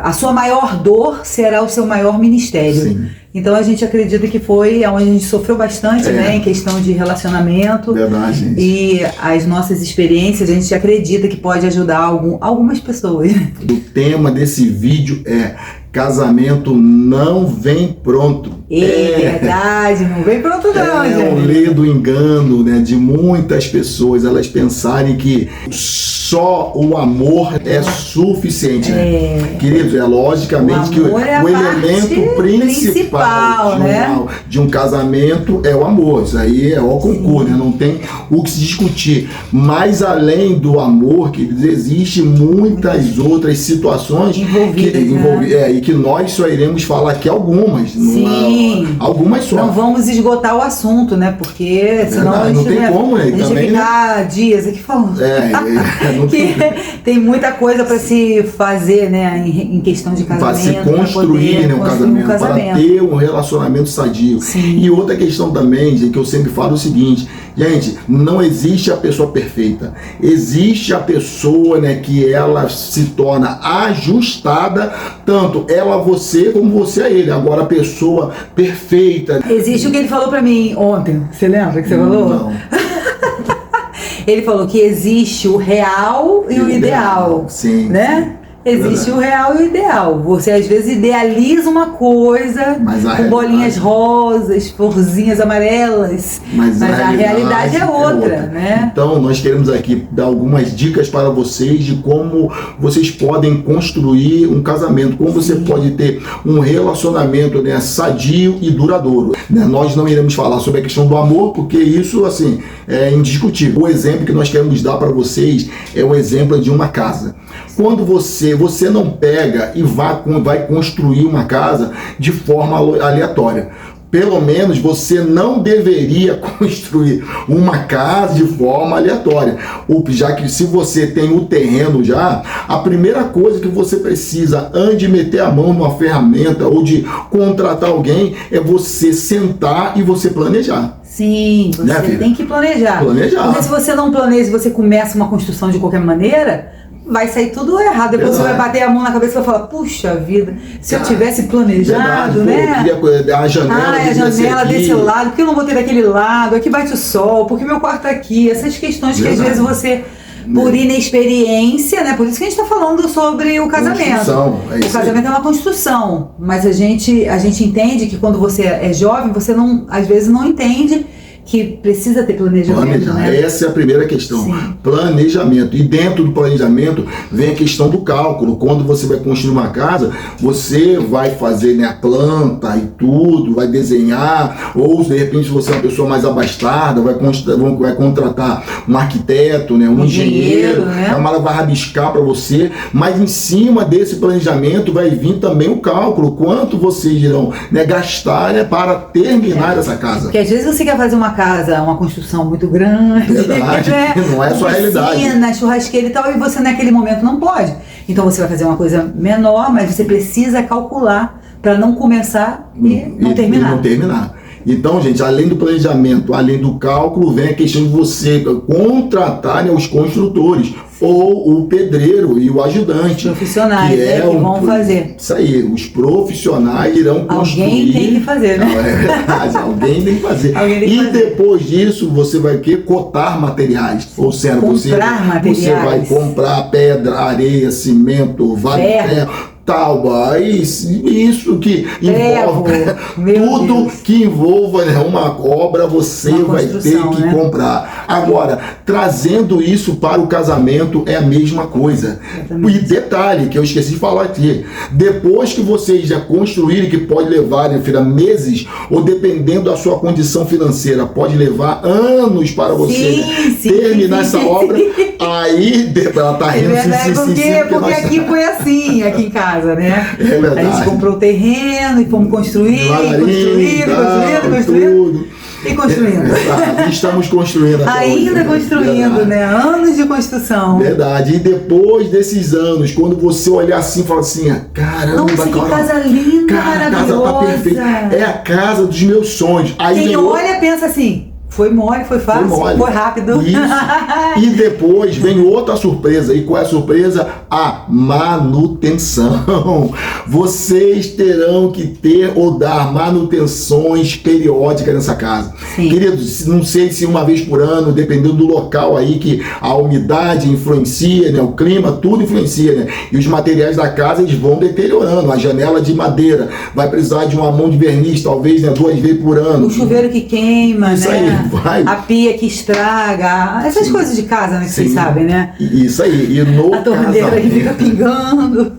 A sua maior dor será o seu maior ministério. Sim. Então a gente acredita que foi onde a gente sofreu bastante, né, em questão de relacionamento. Verdade, gente. E as nossas experiências, a gente acredita que pode ajudar algumas pessoas. O tema desse vídeo é: casamento não vem pronto. Verdade, não vem pronto não, gente. É um ledo engano, né, de muitas pessoas, elas pensarem que só o amor é suficiente, né? Queridos, logicamente que o elemento principal de um casamento é o amor. Isso aí é o concurso, né? Não tem o que se discutir. Mas além do amor, queridos, existem muitas outras situações e que nós só iremos falar aqui algumas. Sim. Algumas só. Não vamos esgotar o assunto, né? Porque senão a gente não tem como, né? A gente vai ficar dias aqui falando. Tem muita coisa para se fazer, né? Em questão de casamento. Para se construir, né, um casamento, para ter um relacionamento sadio. Sim. E outra questão também, gente, que eu sempre falo o seguinte: gente, não existe a pessoa perfeita. Existe a pessoa, né, que ela se torna ajustada, tanto ela a você como você a ele. Agora, a pessoa perfeita. Existe o que ele falou pra mim ontem. Você lembra que você falou? Não. Ele falou que existe o real e o ideal. Sim. Né? Existe o real e o ideal. Você às vezes idealiza uma coisa com bolinhas rosas, florzinhas amarelas, mas a realidade é outra, né? Então nós queremos aqui dar algumas dicas para vocês de como vocês podem construir um casamento, como você pode ter um relacionamento, né, sadio e duradouro. Né? Nós não iremos falar sobre a questão do amor, porque isso assim é indiscutível. O exemplo que nós queremos dar para vocês é o exemplo de uma casa. Quando você não pega e vai construir uma casa de forma aleatória. Pelo menos você não deveria construir uma casa de forma aleatória. Já que se você tem o terreno já, a primeira coisa que você precisa, antes de meter a mão numa ferramenta ou de contratar alguém, é você sentar e você planejar. Sim, você tem que planejar. Porque se você não planeja e você começa uma construção de qualquer maneira, vai sair tudo errado. Depois você vai bater a mão na cabeça e vai falar: puxa vida, se eu tivesse planejado, né? Eu queria a janela desse lado, porque eu não botei daquele lado, aqui bate o sol, porque meu quarto tá aqui. Essas questões que às vezes você, por inexperiência, né? Por isso que a gente está falando sobre o casamento. O casamento é uma construção, mas a gente entende que quando você é jovem, você não, às vezes não entende que precisa ter planejamento, né? Essa é a primeira questão. Sim. Planejamento. E dentro do planejamento vem a questão do cálculo. Quando você vai construir uma casa, você vai fazer, né, a planta e tudo, vai desenhar, ou de repente você é uma pessoa mais abastada, vai contratar um arquiteto, né, um engenheiro, né? Ela vai rabiscar para você, mas em cima desse planejamento vai vir também o cálculo, quanto vocês irão, né, gastar, né, para terminar essa casa. Porque às vezes você quer fazer uma casa, uma construção muito grande, verdade, né? Não é só a realidade. Piscina, churrasqueira e tal, e você naquele momento não pode. Então você vai fazer uma coisa menor, mas você precisa calcular para não começar e não terminar. Então, gente, além do planejamento, além do cálculo, vem a questão de você contratar, né, os construtores, ou o pedreiro e o ajudante. Profissionais, que vão fazer. Isso aí, os profissionais irão construir. Alguém tem que fazer, né? É verdade, alguém tem que fazer. Depois disso, você vai cotar materiais. Ou seja, você vai comprar pedra, areia, cimento, ferro, tábua, isso que envolve tudo que envolva, né, uma obra, você vai ter que comprar. Agora, trazendo isso para o casamento é a mesma coisa. E detalhe que eu esqueci de falar aqui: depois que vocês já construírem, que pode levar, né, filha, meses, ou dependendo da sua condição financeira, pode levar anos para você terminar essa obra. Aí ela tá rindo, porque aqui foi assim, aqui em casa. Né? É verdade. A gente comprou o terreno e fomos construindo. Estamos construindo ainda construindo, né? Anos de construção. Verdade. E depois desses anos, quando você olhar assim e falar assim: caramba, que casa linda, cara, a casa tá perfeita. É a casa dos meus sonhos. Aí quem olha pensa assim: Foi mole, foi fácil, foi rápido. Isso. E depois vem outra surpresa. E qual é a surpresa? A manutenção. Vocês terão que ter ou dar manutenções periódicas nessa casa. Sim. Queridos, não sei se uma vez por ano, dependendo do local aí que a umidade influencia, né? O clima, tudo influencia, né? E os materiais da casa, eles vão deteriorando. A janela de madeira vai precisar de uma mão de verniz, talvez, né? 2 vezes por ano. O chuveiro que queima, isso né? Aí, vai. A pia que estraga, essas coisas de casa, né, que vocês sabem, né? Isso aí, e no a torneira que fica pingando.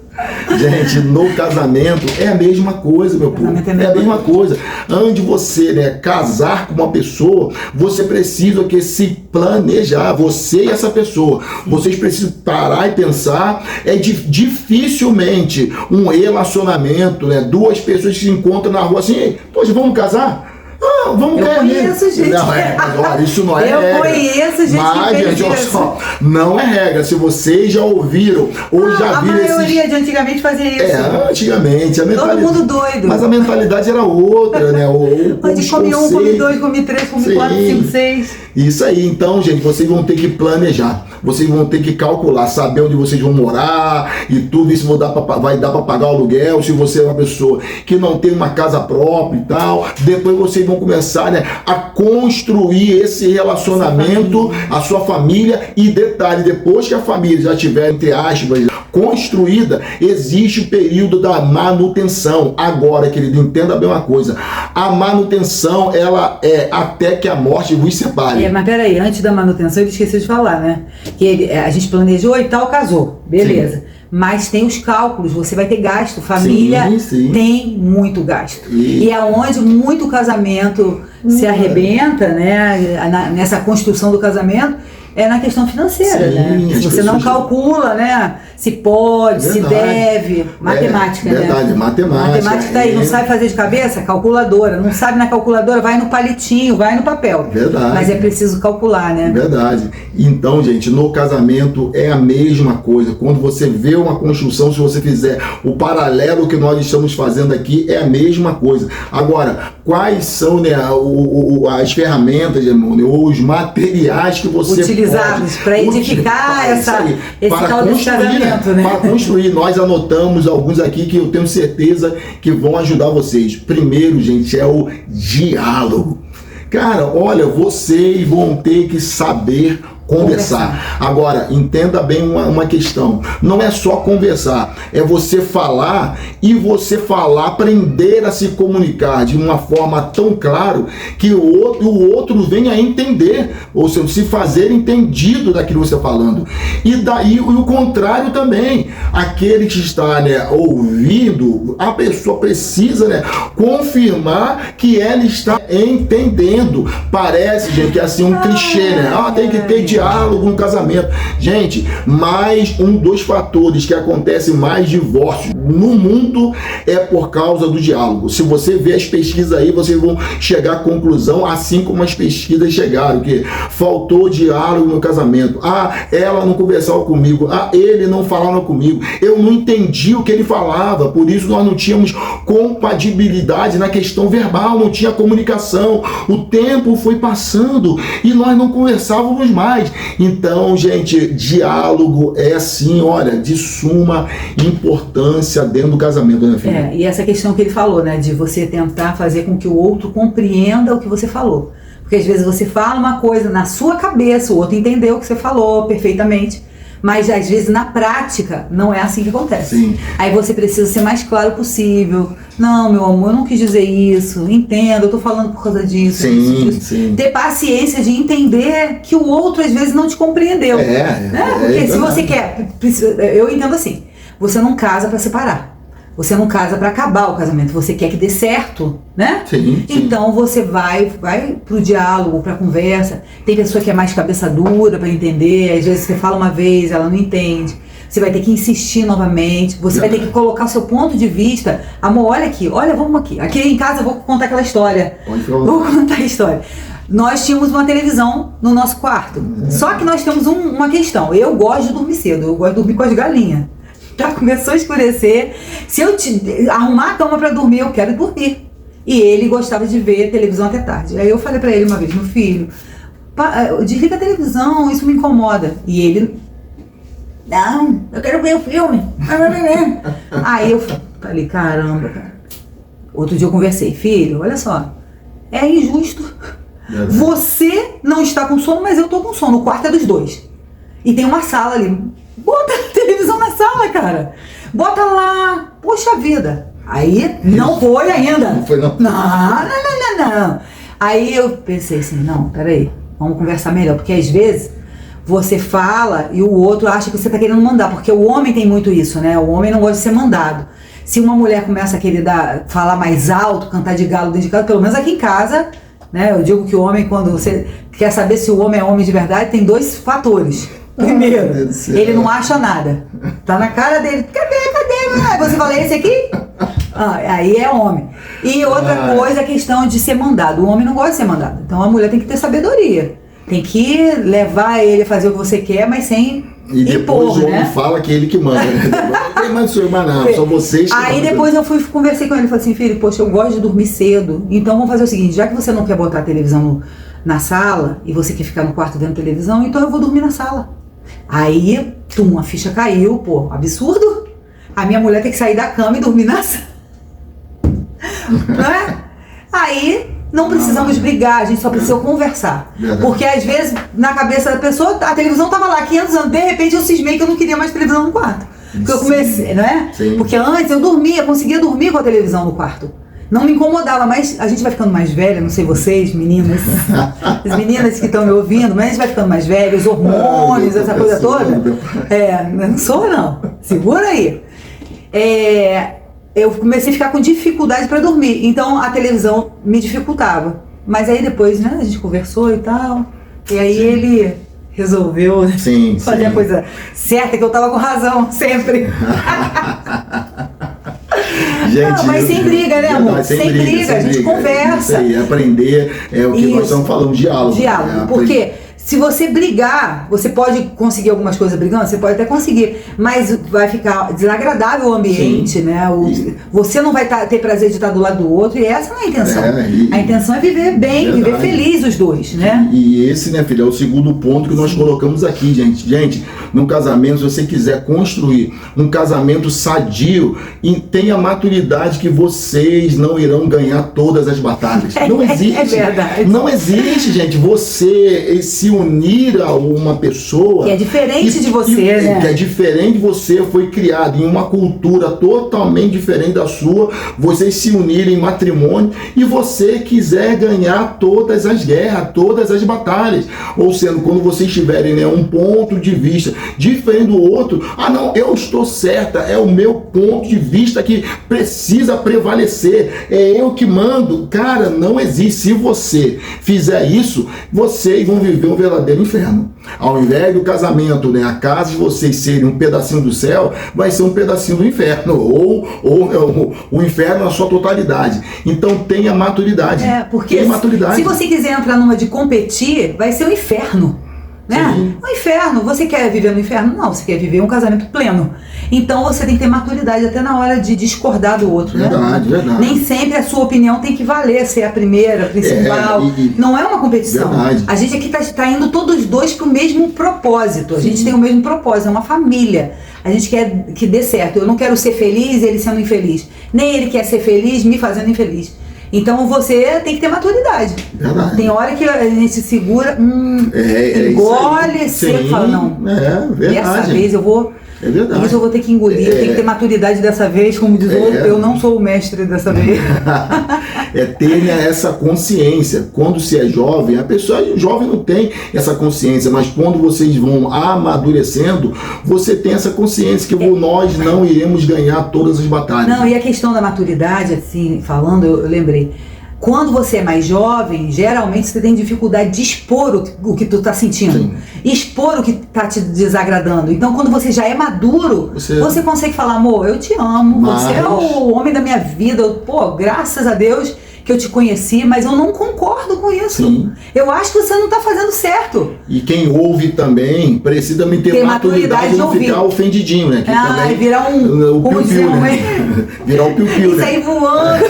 Gente, no casamento é a mesma coisa, meu povo. É a mesma coisa. Antes de você, né, casar com uma pessoa, você precisa que se planejar, você e essa pessoa. Vocês precisam parar e pensar. Dificilmente um relacionamento, né, 2 pessoas que se encontram na rua assim, hoje vamos casar? Vamos eu conheço gente. Não, olha, isso não é regra. Eu conheço gente. Mas, gente, olha só, não é regra. Se vocês já ouviram ou já viram a maioria de antigamente fazia isso. Antigamente. Todo mundo doido. Mas a mentalidade era outra, né? Onde come 1, come 2, come 3, come 4, 5, 6. Isso aí. Então, gente, vocês vão ter que planejar. Vocês vão ter que calcular, saber onde vocês vão morar e tudo isso vai dar para pagar o aluguel. Se você é uma pessoa que não tem uma casa própria e tal, depois vocês vão começar, né, a construir esse relacionamento, a sua família. E detalhe, depois que a família já tiver, entre aspas, construída, existe o período da manutenção. Agora, querido, entenda bem uma coisa, a manutenção, ela é até que a morte vos separe. Mas peraí, antes da manutenção eu esqueci de falar, né, que a gente planejou e tal, casou, beleza. Sim. Mas tem os cálculos, você vai ter gasto, família tem muito gasto. E é onde muito casamento se arrebenta, né, nessa construção do casamento, é na questão financeira, né? Se você não calcula, né, se pode, se deve, matemática, né? Verdade, matemática. Matemática tá aí, não sabe fazer de cabeça? Calculadora. Não sabe na calculadora? Vai no palitinho, vai no papel. Verdade. Mas é preciso calcular, né? Verdade. Então, gente, no casamento é a mesma coisa. Quando você vê uma construção, se você fizer o paralelo que nós estamos fazendo aqui, é a mesma coisa. Agora, quais são, né, as ferramentas, irmão, ou os materiais que você utilizados para edificar esse caldo de casamento, né? Para construir. Nós anotamos alguns aqui que eu tenho certeza que vão ajudar vocês. Primeiro, gente, é o diálogo. Cara, olha, vocês vão ter que saber conversar. Agora, entenda bem uma questão. Não é só conversar, é você falar e você falar, aprender a se comunicar de uma forma tão clara que o outro venha a entender, ou seja, se fazer entendido daquilo que você está falando. E daí o contrário também. Aquele que está, né, ouvindo, a pessoa precisa, né, confirmar que ela está entendendo. Parece, gente, que é assim um clichê, né? Tem que ter diálogo no casamento. Gente, mais dos fatores que acontecem mais divórcios no mundo é por causa do diálogo. Se você ver as pesquisas aí, vocês vão chegar à conclusão, assim como as pesquisas chegaram, que faltou diálogo no casamento. Ela não conversava comigo. Ele não falava comigo. Eu não entendi o que ele falava. Por isso nós não tínhamos compatibilidade na questão verbal, não tinha comunicação. O tempo foi passando e nós não conversávamos mais. Então, gente, diálogo é assim, olha, de suma importância dentro do casamento, né, filha? E essa questão que ele falou, né, de você tentar fazer com que o outro compreenda o que você falou. Porque às vezes você fala uma coisa na sua cabeça, o outro entendeu o que você falou perfeitamente, mas às vezes na prática não é assim que acontece. Sim. Aí você precisa ser mais claro possível. Não, meu amor, eu não quis dizer isso. Entenda, eu tô falando por causa disso. Sim. Ter paciência de entender que o outro às vezes não te compreendeu. Porque se você quer, eu entendo assim, você não casa para separar. Você não casa para acabar o casamento, você quer que dê certo, né? Sim. Então você vai pro diálogo, pra conversa. Tem pessoa que é mais cabeça dura para entender, às vezes você fala uma vez, ela não entende. Você vai ter que insistir novamente, você vai ter que colocar o seu ponto de vista. Amor, olha aqui, vamos aqui. Aqui em casa eu vou contar aquela história. Vou contar a história. Nós tínhamos uma televisão no nosso quarto. Só que nós temos uma questão. Eu gosto de dormir cedo, eu gosto de dormir com as galinhas. Já começou a escurecer. Se eu arrumar a cama para dormir, eu quero dormir. E ele gostava de ver televisão até tarde. Aí eu falei pra ele uma vez, meu filho, desliga a televisão, isso me incomoda. E ele, não, eu quero ver o filme. Aí eu falei, caramba, cara. Outro dia eu conversei, filho, olha só, é injusto. Você não está com sono, mas eu tô com sono. O quarto é dos dois. E tem uma sala ali. Bota a televisão na sala, cara. Bota lá. Poxa vida. Aí não foi ainda. Não foi não. Não. Aí eu pensei assim, não, peraí, vamos conversar melhor. Porque às vezes você fala e o outro acha que você tá querendo mandar. Porque o homem tem muito isso, né? O homem não gosta de ser mandado. Se uma mulher começa a querer falar mais alto, cantar de galo dentro de casa, pelo menos aqui em casa, né? Eu digo que o homem, quando você quer saber se o homem é homem de verdade, tem 2 fatores. Primeiro, ele não acha nada. Tá na cara dele. Cadê? Você fala, esse aqui? Aí é homem. E outra coisa, a questão de ser mandado. O homem não gosta de ser mandado. Então a mulher tem que ter sabedoria. Tem que levar ele a fazer o que você quer, mas sem e depois impor, o homem fala que ele que manda. Quem manda sua irmã não, só vocês que Aí depois eu conversei com ele e falei assim, filho, poxa, eu gosto de dormir cedo. Então vamos fazer o seguinte, já que você não quer botar a televisão na sala e você quer ficar no quarto vendo televisão, então eu vou dormir na sala. Aí, a ficha caiu, pô, absurdo. A minha mulher tem que sair da cama e dormir na sala. Não é? Aí, não precisamos brigar, a gente só precisa conversar. Verdade. Porque às vezes, na cabeça da pessoa, a televisão tava lá 500 anos, de repente eu cismei que eu não queria mais televisão no quarto. Porque eu comecei, não é? Sim. Porque antes eu conseguia dormir com a televisão no quarto. Não me incomodava, mas a gente vai ficando mais velha, não sei vocês, meninas, as meninas que estão me ouvindo, mas a gente vai ficando mais velha, os hormônios, essa coisa toda. Não sou não, segura aí. Eu comecei a ficar com dificuldade para dormir, então a televisão me dificultava. Mas aí depois, né, a gente conversou e tal, e aí ele resolveu fazer a coisa certa, que eu tava com razão, sempre. Gente, mas sem briga, né, amor? Sem briga, a gente conversa. Isso aí, aprender é o que nós estamos falando, diálogo. Porque se você brigar, você pode conseguir algumas coisas brigando, você pode até conseguir, mas vai ficar desagradável o ambiente, né? Você não vai ter prazer de estar do lado do outro, e essa não é a intenção. A intenção é viver bem, viver feliz os dois, né? E esse, né, filha, é o segundo ponto que nós colocamos aqui, gente. Gente, num casamento, se você quiser construir um casamento sadio, tenha maturidade que vocês não irão ganhar todas as batalhas. Não existe. É verdade. Não existe, gente. Você se unir a uma pessoa que é diferente de você, né? Que é diferente de você, foi criado em uma cultura totalmente diferente da sua, vocês se unirem em matrimônio e você quiser ganhar todas as guerras, todas as batalhas. Ou seja, quando vocês tiverem, né, um ponto de vista diferente do outro, não, eu estou certa, é o meu ponto de vista que precisa prevalecer, é eu que mando. Cara, não existe. Se você fizer isso, vocês vão viver um verdadeiro inferno. Ao invés do casamento, né, a casa de vocês serem um pedacinho do céu, vai ser um pedacinho do inferno, ou o inferno na sua totalidade. Então tenha maturidade. Porque se você quiser entrar numa de competir, vai ser um inferno. Né? Um inferno. Você quer viver no inferno? Não, você quer viver um casamento pleno. Então você tem que ter maturidade até na hora de discordar do outro. Verdade. Nem sempre a sua opinião tem que valer, ser a primeira, a principal. Não é uma competição. Verdade. A gente aqui está indo todos os dois para o mesmo propósito. A gente tem o mesmo propósito, é uma família. A gente quer que dê certo. Eu não quero ser feliz ele sendo infeliz. Nem ele quer ser feliz me fazendo infeliz. Então você tem que ter maturidade. Verdade. Tem hora que a gente se segura, engole, seco, fala, não. Verdade. Dessa vez eu vou. É verdade. Isso eu vou ter que engolir, tem que ter maturidade dessa vez, como diz o outro, eu não sou o mestre dessa vez. Tenha essa consciência. Quando se é jovem, a pessoa jovem não tem essa consciência, mas quando vocês vão amadurecendo, você tem essa consciência que nós não iremos ganhar todas as batalhas. Não, e a questão da maturidade, assim, falando, eu lembrei. Quando você é mais jovem, geralmente você tem dificuldade de expor o que tu tá sentindo. Sim. Expor o que tá te desagradando. Então, quando você já é maduro, você consegue falar, amor, eu te amo, você é o homem da minha vida, graças a Deus que eu te conheci, mas eu não concordo com isso. Sim. Eu acho que você não tá fazendo certo. E quem ouve também precisa me ter maturidade de não ficar ofendidinho, né? Que também virar o piu-piu, né? Virar o piu-piu, né? Sair voando.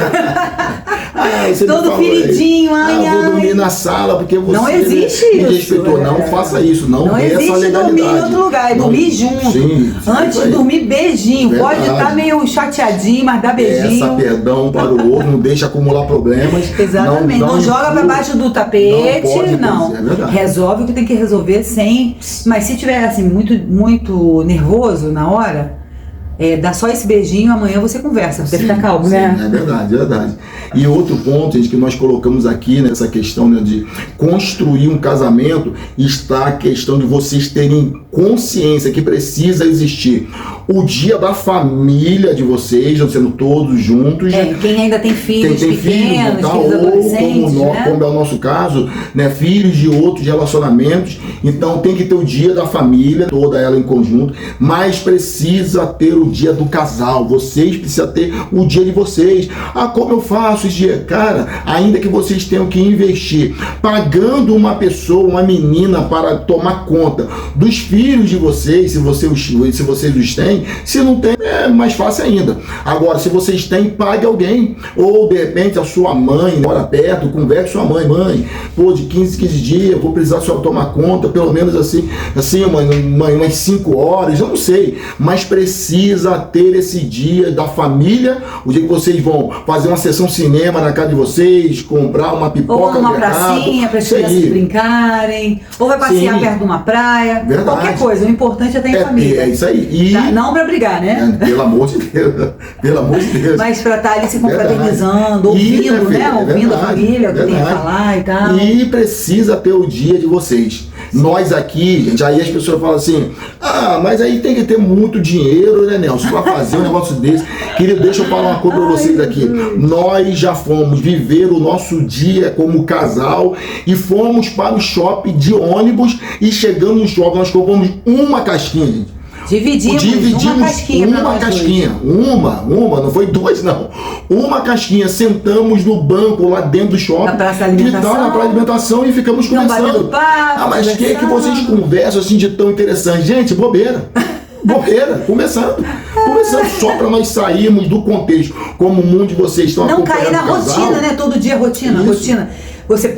Todo feridinho, vou dormir na sala porque você não existe me respeitou. Não faça isso, não dê essa legalidade. Não existe dormir em outro lugar, é dormir junto. Sim, antes de dormir, beijinho. Verdade. Pode estar meio chateadinho, mas dá beijinho. Peça perdão para o outro, não deixa acumular problemas. Exatamente, não joga para baixo do tapete, não. Resolve o que tem que resolver sem... Mas se tiver assim, muito nervoso na hora, dá só esse beijinho, amanhã você conversa, você fica calmo, né? É verdade, é verdade. E outro ponto, gente, que nós colocamos aqui nessa questão, né, de construir um casamento, está a questão de vocês terem consciência que precisa existir o dia da família de vocês, sendo todos juntos. Quem ainda tem filhos pequenos, filhos adolescentes, como é o nosso caso, né, filhos de outros relacionamentos. Então tem que ter o dia da família, toda ela em conjunto, mas precisa ter o dia do casal. Vocês precisam ter o dia de vocês. Como eu faço esse dia? Cara, ainda que vocês tenham que investir pagando uma pessoa, uma menina para tomar conta dos filhos de vocês, se vocês os têm. Se não tem, é mais fácil ainda. Agora, se vocês têm, pague alguém. Ou, de repente, a sua mãe mora perto, converse com sua mãe. Mãe, de 15 dias, vou precisar só tomar conta, pelo menos assim umas 5 horas, eu não sei. Mas precisa ter esse dia da família, o dia que vocês vão fazer uma sessão cinema na casa de vocês, comprar uma pipoca. Ou numa pracinha para as crianças brincarem, ou vai passear perto de uma praia. Verdade. Qualquer coisa, o importante é ter em família. É isso aí. Não para brigar, né? Pelo amor de Deus. Pelo amor de Deus. Mas para estar ali se confraternizando, ouvindo, né? Ouvindo a família, o que tem que falar e tal. E precisa ter o dia de vocês. Nós aqui, gente, aí as pessoas falam assim, mas aí tem que ter muito dinheiro, né, Nelson, para fazer um negócio desse. Querido, deixa eu falar uma coisa para vocês aqui. Nós já fomos viver o nosso dia como casal e fomos para o shopping de ônibus e chegando no shopping, nós compramos uma casquinha, gente. Dividimos uma casquinha. Uma, não foi 2 não. Uma casquinha, sentamos no banco lá dentro do shopping. Na praça de alimentação e ficamos conversando. Mas o que vocês conversam assim de tão interessante? Gente, bobeira, começando só para nós sairmos do contexto, como o mundo de vocês estão acompanhando. Não cair na rotina, né? Todo dia rotina.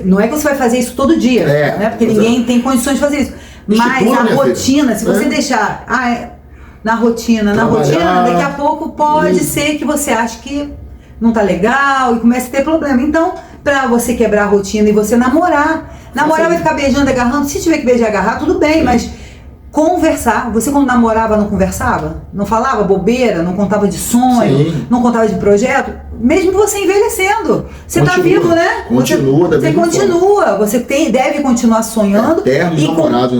Não é que você vai fazer isso todo dia, né? Porque ninguém tem condições de fazer isso. Mas a rotina, se você deixar na rotina, daqui a pouco pode ser que você ache que não tá legal e comece a ter problema. Então, pra você quebrar a rotina e você namorar vai ficar beijando, agarrando, se tiver que beijar, agarrar, tudo bem, mas conversar. Você quando namorava não conversava? Não falava bobeira? Não contava de sonho? Não contava de projeto? Mesmo você envelhecendo, você está vivo, né? Você deve continuar sonhando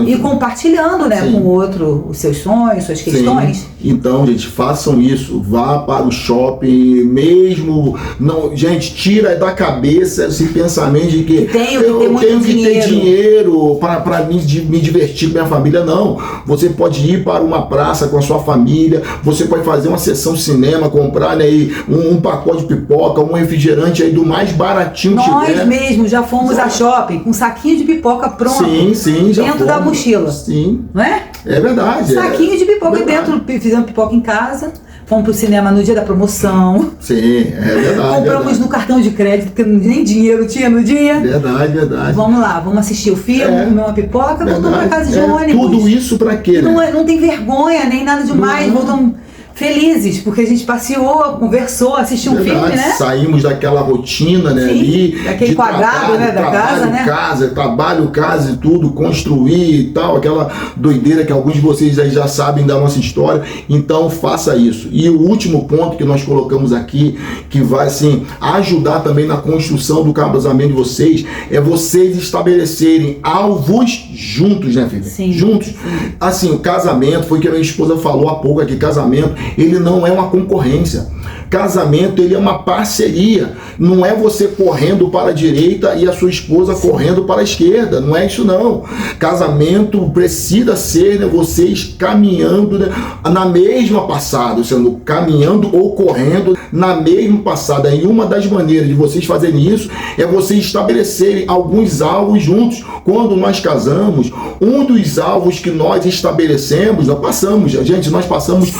e compartilhando, né, com o outro os seus sonhos, suas questões. Então, gente, façam isso. Vá para o shopping mesmo. Não, gente, tira da cabeça esse pensamento de que eu tenho que ter dinheiro para me divertir com minha família. Não. Você pode ir para uma praça com a sua família. Você pode fazer uma sessão cinema, comprar, né, um pacote de pipoca, um refrigerante aí do mais baratinho que tiver. Nós mesmos já fomos a shopping com um saquinho de pipoca pronto. Sim, já dentro da mochila. Sim. Não é? É verdade. Saquinho de pipoca dentro, fizemos pipoca em casa. Fomos pro cinema no dia da promoção. Sim, é verdade. Compramos no cartão de crédito, porque nem dinheiro tinha no dia. Verdade. Vamos lá, vamos assistir o filme, comer uma pipoca, voltamos pra casa de ônibus. Tudo isso pra quê, né? Não tem vergonha, nem nada demais, voltamos felizes, porque a gente passeou, conversou, assistiu um filme, né? Saímos daquela rotina, né? Ali, daquele quadrado, né? Da casa, né? Trabalho, casa e tudo, construir e tal, aquela doideira que alguns de vocês aí já sabem da nossa história. Então, faça isso. E o último ponto que nós colocamos aqui, que vai, assim, ajudar também na construção do casamento de vocês, é vocês estabelecerem alvos juntos, né, filha? Sim. Juntos. Assim, o casamento, foi o que a minha esposa falou há pouco aqui, casamento, ele não é uma concorrência. Casamento, ele é uma parceria. Não é você correndo para a direita e a sua esposa correndo para a esquerda. Não é isso, não. Casamento precisa ser, né, vocês caminhando, né, na mesma passada, sendo caminhando ou correndo na mesma passada. E uma das maneiras de vocês fazerem isso é vocês estabelecerem alguns alvos juntos. Quando nós casamos, um dos alvos que nós estabelecemos, nós passamos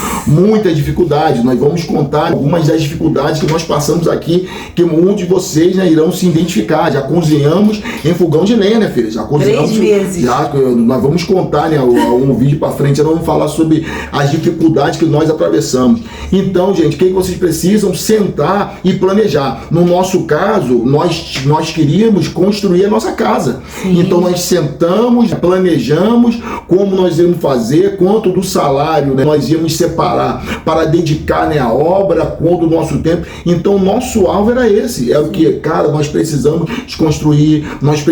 muitas dificuldades. Nós vamos contar algumas das dificuldades que nós passamos aqui, que muitos de vocês, né, irão se identificar. Já cozinhamos em fogão de lenha, né, filha? Já cozinhamos. 3 meses. Nós vamos contar, né, um vídeo para frente, nós vamos falar sobre as dificuldades que nós atravessamos. Então, gente, o que vocês precisam? Sentar e planejar. No nosso caso, nós queríamos construir a nossa casa. Sim. Então, nós sentamos, planejamos como nós íamos fazer, quanto do salário, né, nós íamos separar para dedicar, né, a obra, quanto do nosso tempo. Então, nosso alvo era esse. É o que, cara, nós precisamos construir, nós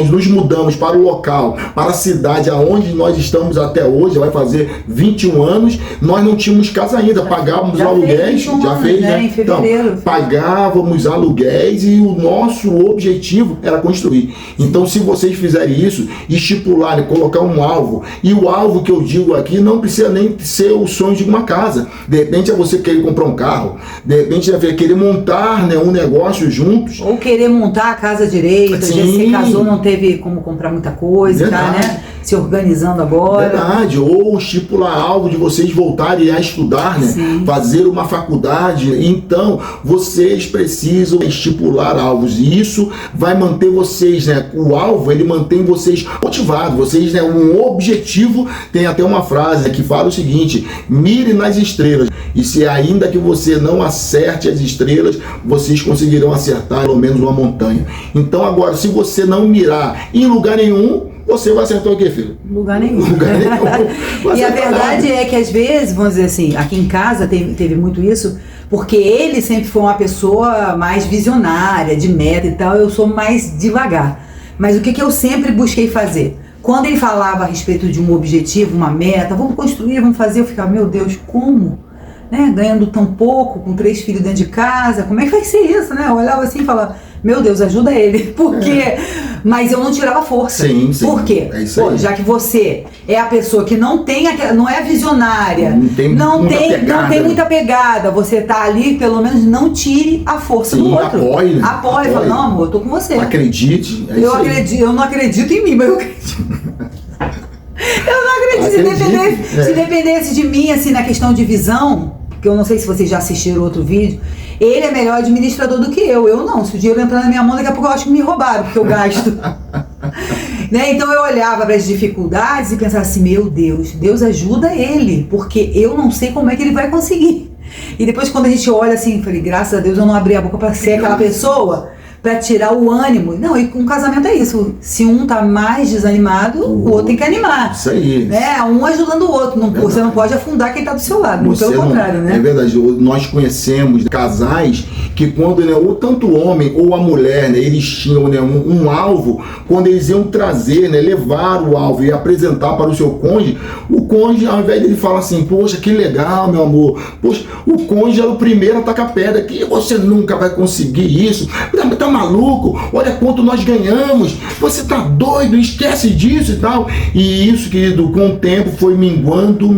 nos mudamos para o local, para a cidade aonde nós estamos até hoje, vai fazer 21 anos, nós não tínhamos casa ainda, pagávamos aluguéis, já fez, né? Em fevereiro. Então, pagávamos aluguéis e o nosso objetivo era construir. Então, se vocês fizerem isso, estipularem, colocar um alvo, e o alvo que eu digo aqui não precisa nem ser o sonho de uma casa. De repente é você querer comprar um carro, de repente é querer montar, né, um negócio juntos. Ou querer montar a casa direito, já se casou, não teve como comprar muita coisa, tá, né? Se organizando agora. Verdade, ou estipular algo de vocês voltarem a estudar, né? Sim. Fazer uma faculdade. Então, vocês precisam estipular alvos, e isso vai manter vocês, né? O alvo, ele mantém vocês motivados, vocês, né? Um objetivo. Tem até uma frase que fala o seguinte: mire nas estrelas, e se ainda que você não acerte as estrelas, vocês conseguirão acertar pelo menos uma montanha. Então, agora, se você não mirar em lugar nenhum, você vai acertar o quê, filho? Lugar nenhum. Lugar nenhum. E a verdade é que, às vezes, vamos dizer assim, aqui em casa teve muito isso, porque ele sempre foi uma pessoa mais visionária, de meta e tal, eu sou mais devagar. Mas o que eu sempre busquei fazer? Quando ele falava a respeito de um objetivo, uma meta, vamos construir, vamos fazer, eu ficava, meu Deus, como? Né? Ganhando tão pouco, com 3 filhos dentro de casa, como é que vai ser isso, né? Eu olhava assim e falava, meu Deus, ajuda ele, porque... Mas eu não tirava força. Sim, sim. Por quê? É isso aí. Já que você é a pessoa que não tem, não é visionária, não tem muita pegada, você tá ali, pelo menos não tire a força do outro. Apoie, né? Apoie, fala, não, amor, eu tô com você. Acredite. Eu não acredito em mim, mas eu acredito. Eu não acredito. Se dependesse de mim, assim, na questão de visão, que eu não sei se vocês já assistiram outro vídeo, ele é melhor administrador do que eu não. Se o dinheiro entrar na minha mão, daqui a pouco eu acho que me roubaram, porque eu gasto. Né? Então eu olhava para as dificuldades e pensava assim, meu Deus ajuda ele, porque eu não sei como é que ele vai conseguir. E depois quando a gente olha assim, falei, graças a Deus eu não abri a boca para ser aquela pessoa, para tirar o ânimo. Não, e com um casamento é isso. Se um tá mais desanimado, o outro tem que animar. Isso aí. Né? Um ajudando o outro. Você não pode afundar quem tá do seu lado. Pelo contrário, né? É verdade. Nós conhecemos casais que quando, né, ou tanto o homem ou a mulher, né, eles tinham, né, um alvo, quando eles iam trazer, né, levar o alvo e apresentar para o seu cônjuge, o cônjuge, ao invés dele falar assim, poxa, que legal, meu amor, poxa, o cônjuge era o primeiro a tacar pedra, que você nunca vai conseguir isso, tá maluco, olha quanto nós ganhamos, você tá doido, esquece disso e tal. E isso, querido, com o tempo foi minguando.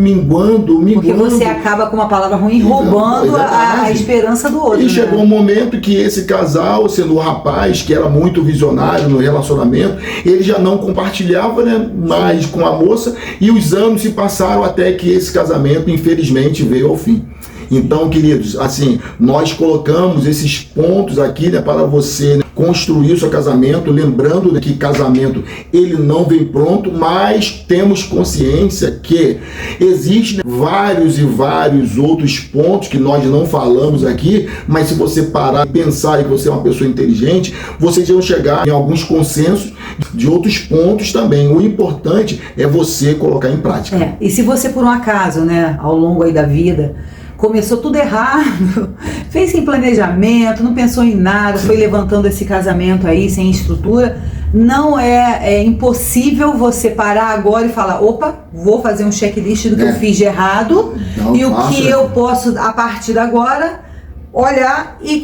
Porque você acaba com uma palavra ruim, roubando a esperança do outro. E chegou um momento que esse casal, sendo o rapaz que era muito visionário no relacionamento, ele já não compartilhava, né, mais com a moça, e os anos se passaram até que esse casamento, infelizmente, veio ao fim. Então, queridos, assim, nós colocamos esses pontos aqui, né, para você, né, construir o seu casamento, lembrando, né, que casamento ele não vem pronto, mas temos consciência que existem, né, vários e vários outros pontos que nós não falamos aqui, mas se você parar e pensar que você é uma pessoa inteligente, vocês vão chegar em alguns consensos de outros pontos também. O importante é você colocar em prática. E se você, por um acaso, né, ao longo aí da vida, começou tudo errado, fez sem planejamento, não pensou em nada, foi levantando esse casamento aí sem estrutura, não é impossível você parar agora e falar, opa, vou fazer um checklist do que eu fiz de errado e o que eu posso, a partir de agora, olhar e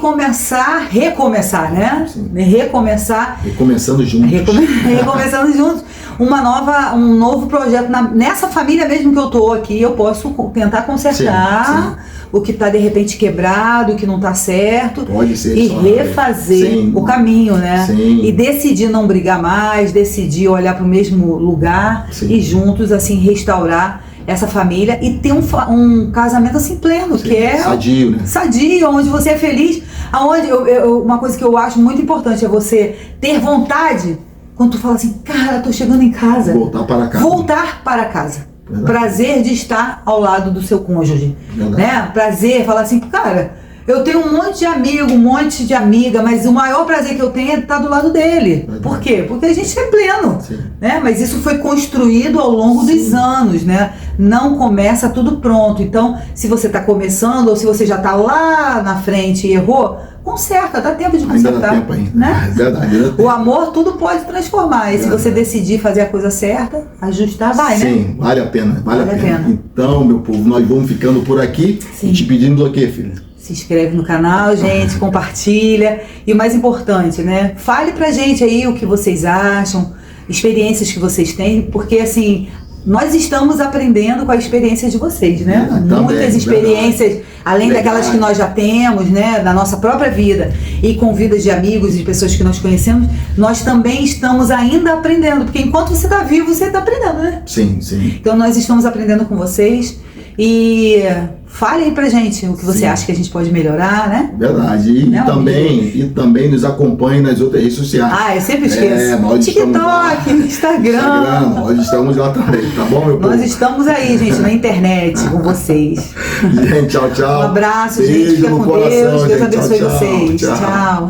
recomeçar, né? Sim. Recomeçando juntos. Recomeçando juntos. Um novo projeto. Nessa família mesmo que eu tô aqui, eu posso tentar consertar o que está de repente quebrado, o que não está certo. Pode ser. E refazer o caminho, né? Sim. E decidir não brigar mais, decidir olhar para o mesmo lugar e juntos, assim, restaurar essa família e ter um casamento assim pleno, que é sadio, né? Sadio, onde você é feliz, aonde uma coisa que eu acho muito importante é você ter vontade, quando tu fala assim, cara, tô chegando em casa. Voltar para casa. Voltar para casa. Verdade. Prazer de estar ao lado do seu cônjuge. Verdade. Né? Prazer, falar assim, cara, eu tenho um monte de amigo, um monte de amiga, mas o maior prazer que eu tenho é estar do lado dele. Verdade. Por quê? Porque a gente é pleno. Né? Mas isso foi construído ao longo dos anos, né? Não começa tudo pronto. Então, se você está começando ou se você já está lá na frente e errou, conserta, dá tempo de consertar. Ainda dá tempo ainda. Né? É verdade. O amor tudo pode transformar. E se você decidir fazer a coisa certa, ajustar, vai, né? Sim, vale a pena. Vale a pena. Então, meu povo, nós vamos ficando por aqui. Sim. E te pedindo o quê, filha? Se inscreve no canal, gente, compartilha. E o mais importante, né? Fale pra gente aí o que vocês acham, experiências que vocês têm, porque assim, nós estamos aprendendo com a experiência de vocês, né? Muitas experiências, além daquelas que nós já temos, né? Da nossa própria vida e com vidas de amigos e de pessoas que nós conhecemos, nós também estamos ainda aprendendo, porque enquanto você está vivo, você está aprendendo, né? Sim, sim. Então nós estamos aprendendo com vocês e fale aí pra gente o que você acha que a gente pode melhorar, né? Verdade. E também nos acompanhe nas outras redes sociais. Eu sempre esqueço. TikTok, Instagram. Nós estamos lá também, tá bom, meu povo? Nós estamos aí, gente, na internet com vocês. Gente, tchau, tchau. Um abraço, beijo, gente. Fica no com coração, Deus. Deus gente. abençoe Tchau, vocês. tchau. Tchau.